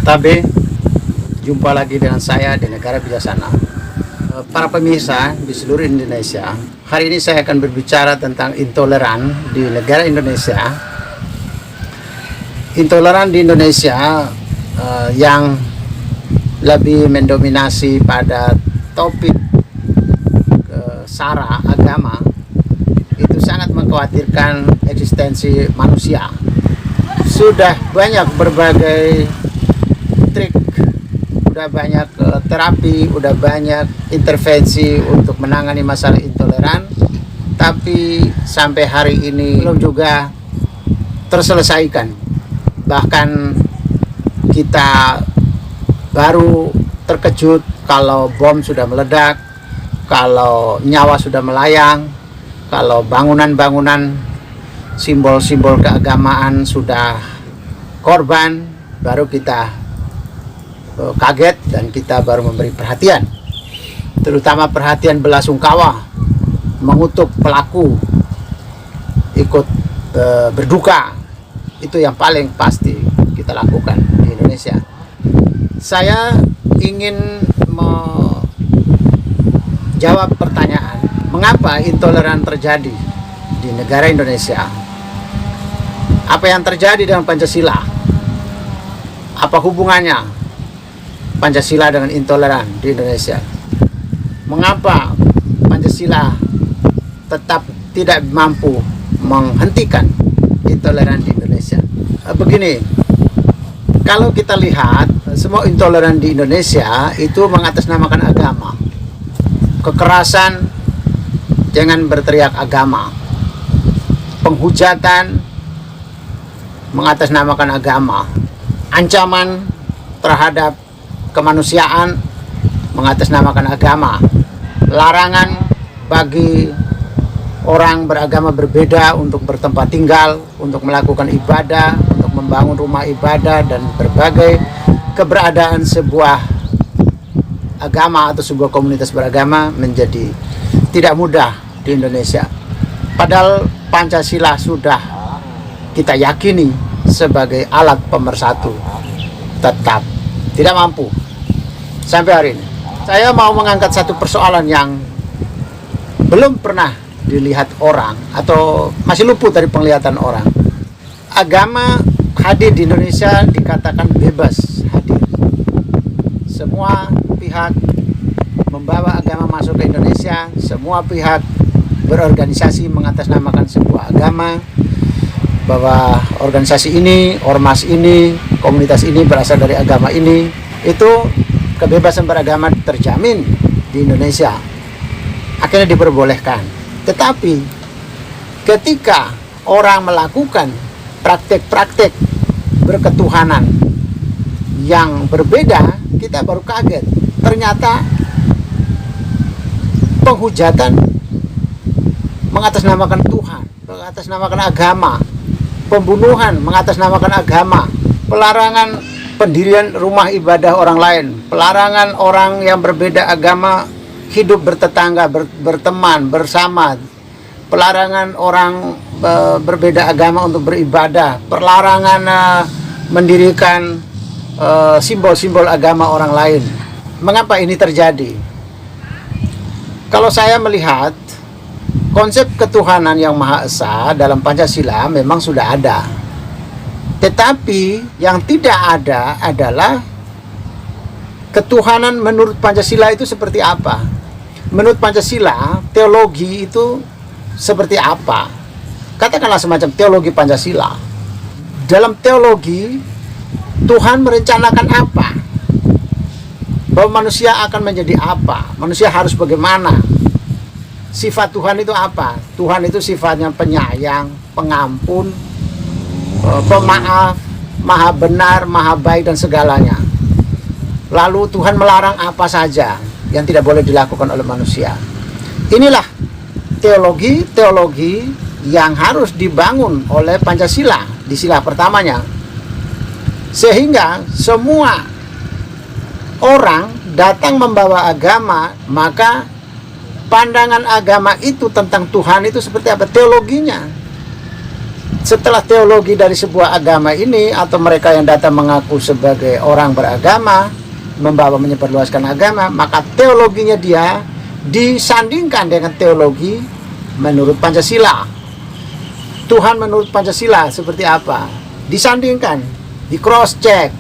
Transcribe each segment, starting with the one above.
Tabe, jumpa lagi dengan saya di negara bijaksana. Para pemirsa di seluruh Indonesia, hari ini saya akan berbicara tentang intoleran di negara Indonesia. Intoleran di Indonesia yang lebih mendominasi pada topik sara agama itu sangat mengkhawatirkan eksistensi manusia. Sudah banyak berbagai trik, udah banyak terapi, udah banyak intervensi untuk menangani masalah intoleran, tapi sampai hari ini belum juga terselesaikan. Bahkan kita baru terkejut kalau bom sudah meledak, kalau nyawa sudah melayang, kalau bangunan-bangunan simbol-simbol keagamaan sudah korban, baru kita kaget dan kita baru memberi perhatian, terutama perhatian belasungkawa, mengutuk pelaku, ikut berduka. Itu yang paling pasti kita lakukan di Indonesia. Saya ingin menjawab pertanyaan, mengapa intoleran terjadi di negara Indonesia? Apa yang terjadi dengan Pancasila? Apa hubungannya Pancasila dengan intoleran di Indonesia? Mengapa Pancasila tetap tidak mampu menghentikan intoleran di Indonesia? Begini, kalau kita lihat semua intoleran di Indonesia itu mengatasnamakan agama. Kekerasan dengan berteriak agama, penghujatan mengatasnamakan agama, ancaman terhadap kemanusiaan mengatasnamakan agama, larangan bagi orang beragama berbeda untuk bertempat tinggal, untuk melakukan ibadah, untuk membangun rumah ibadah, dan berbagai keberadaan sebuah agama atau sebuah komunitas beragama menjadi tidak mudah di Indonesia. Padahal Pancasila sudah kita yakini sebagai alat pemersatu, tetap tidak mampu sampai hari ini. Saya mau mengangkat satu persoalan yang belum pernah dilihat orang atau masih luput dari penglihatan orang. Agama hadir di Indonesia dikatakan bebas hadir. Semua pihak membawa agama masuk ke Indonesia, semua pihak berorganisasi mengatasnamakan sebuah agama, bahwa organisasi ini, ormas ini, komunitas ini berasal dari agama ini. Itu kebebasan beragama terjamin di Indonesia, akhirnya diperbolehkan. Tetapi ketika orang melakukan praktek-praktek berketuhanan yang berbeda, kita baru kaget. Ternyata penghujatan mengatasnamakan Tuhan, mengatasnamakan agama, pembunuhan mengatasnamakan agama, pelarangan pendirian rumah ibadah orang lain, pelarangan orang yang berbeda agama hidup bertetangga, berteman, bersama, pelarangan orang berbeda agama untuk beribadah, pelarangan mendirikan simbol-simbol agama orang lain. Mengapa ini terjadi? Kalau saya melihat konsep ketuhanan yang Maha Esa dalam Pancasila memang sudah ada. Tetapi yang tidak ada adalah ketuhanan menurut Pancasila itu seperti apa. Menurut Pancasila, teologi itu seperti apa? Katakanlah semacam teologi Pancasila. Dalam teologi, Tuhan merencanakan apa? Bahwa manusia akan menjadi apa? Manusia harus bagaimana? Sifat Tuhan itu apa? Tuhan itu sifatnya penyayang, pengampun, pemaaf, maha benar, maha baik, dan segalanya. Lalu Tuhan melarang apa saja yang tidak boleh dilakukan oleh manusia. Inilah teologi yang harus dibangun oleh Pancasila di sila pertamanya. Sehingga semua orang datang membawa agama, maka pandangan agama itu tentang Tuhan itu seperti apa? Teologinya. setelah teologi dari sebuah agama ini, atau mereka yang datang mengaku sebagai orang beragama, membawa menyebarluaskan agama, maka teologinya dia disandingkan dengan teologi menurut Pancasila. Tuhan menurut Pancasila seperti apa? Disandingkan, di cross check.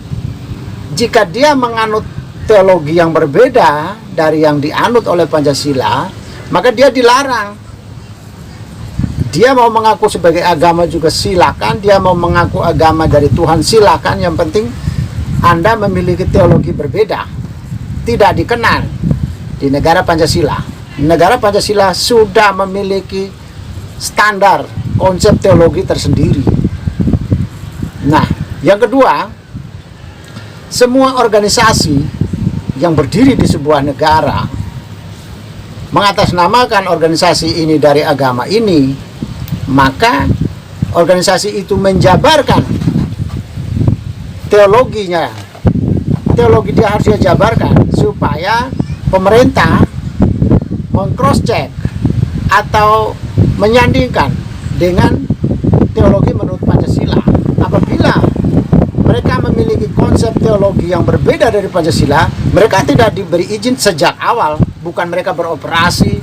Jika dia menganut teologi yang berbeda dari yang dianut oleh Pancasila, maka dia dilarang. Dia mau mengaku sebagai agama juga silakan, dia mau mengaku agama dari Tuhan silakan, yang penting Anda memiliki teologi berbeda. Tidak dikenal di negara Pancasila. Negara Pancasila sudah memiliki standar konsep teologi tersendiri. Nah, yang kedua, semua organisasi yang berdiri di sebuah negara mengatasnamakan organisasi ini dari agama ini, maka organisasi itu menjabarkan teologinya. Teologi dia harus dijabarkan supaya pemerintah meng-cross check atau menyandingkan dengan teologi menurut Pancasila. Apabila mereka memiliki konsep teologi yang berbeda dari Pancasila, mereka tidak diberi izin sejak awal. Bukan mereka beroperasi,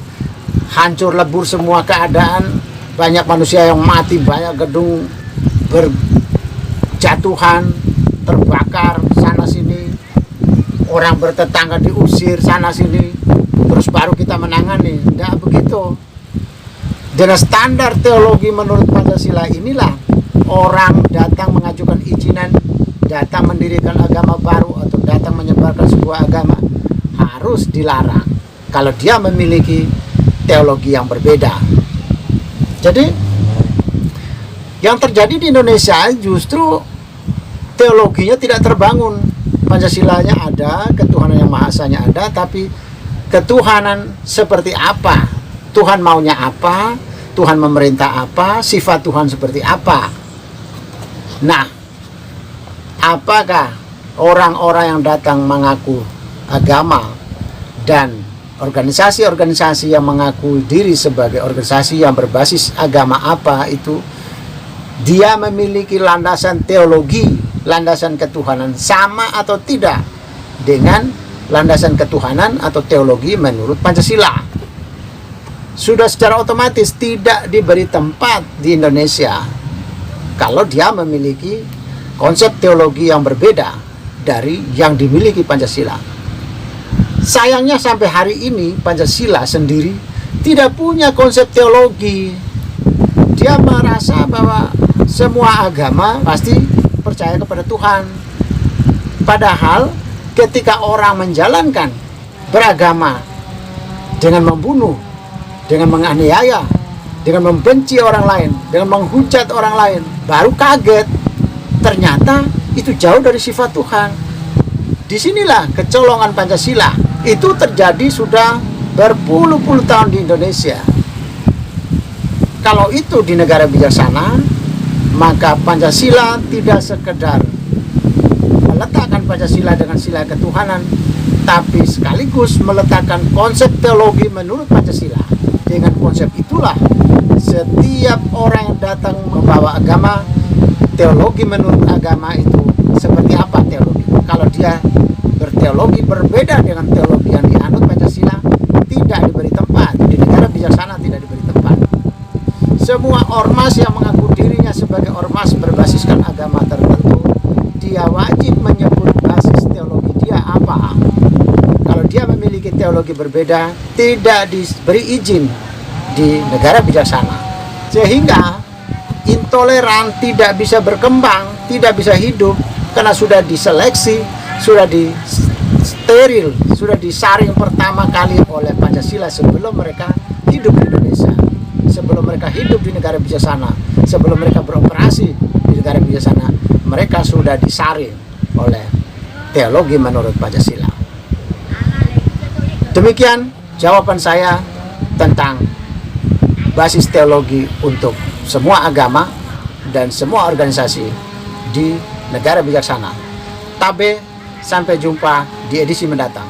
hancur lebur semua keadaan, banyak manusia yang mati, banyak gedung berjatuhan, terbakar sana sini, orang bertetangga diusir sana sini, terus baru kita menangani. Tidak begitu. Dengan standar teologi menurut Pancasila inilah orang datang mengajukan izinan, datang mendirikan agama baru atau datang menyebarkan sebuah agama harus dilarang kalau dia memiliki teologi yang berbeda. Jadi yang terjadi di Indonesia justru teologinya tidak terbangun. Pancasilanya ada, ketuhanan yang Maha Esanya ada, tapi ketuhanan seperti apa? Tuhan maunya apa? Tuhan memerintah apa? Sifat Tuhan seperti apa? Nah, apakah orang-orang yang datang mengaku agama dan organisasi-organisasi yang mengaku diri sebagai organisasi yang berbasis agama apa itu, dia memiliki landasan teologi, landasan ketuhanan sama atau tidak dengan landasan ketuhanan atau teologi menurut Pancasila? Sudah secara otomatis tidak diberi tempat di Indonesia kalau dia memiliki konsep teologi yang berbeda dari yang dimiliki Pancasila. Sayangnya sampai hari ini Pancasila sendiri tidak punya konsep teologi. Dia merasa bahwa semua agama pasti percaya kepada Tuhan. Padahal ketika orang menjalankan beragama dengan membunuh, dengan menganiaya, dengan membenci orang lain, dengan menghujat orang lain, baru kaget ternyata itu jauh dari sifat Tuhan. Disinilah kecolongan Pancasila. Itu terjadi sudah berpuluh-puluh tahun di Indonesia. Kalau itu di negara bijaksana, maka Pancasila tidak sekedar meletakkan Pancasila dengan sila ketuhanan, tapi sekaligus meletakkan konsep teologi menurut Pancasila. Dengan konsep itulah setiap orang yang datang membawa agama, teologi menurut agama itu seperti apa teologi. Kalau dia berteologi berbeda dengan teologi yang dianut Pancasila, tidak diberi tempat. Di negara bijaksana tidak diberi tempat. Semua ormas yang mengaku dirinya sebagai ormas berbasiskan agama tertentu, dia wajib menyebut basis teologi dia apa. Kalau dia memiliki teologi berbeda, tidak diberi izin di negara bijaksana. Sehingga intoleran tidak bisa berkembang, tidak bisa hidup, karena sudah diseleksi, sudah disteril, sudah disaring pertama kali oleh Pancasila sebelum mereka hidup di Indonesia, sebelum mereka hidup di negara bijaksana, sebelum mereka beroperasi di negara bijaksana, mereka sudah disaring oleh teologi menurut Pancasila. Demikian jawaban saya tentang basis teologi untuk semua agama dan semua organisasi di negara bijaksana. Tabe, sampai jumpa di edisi mendatang.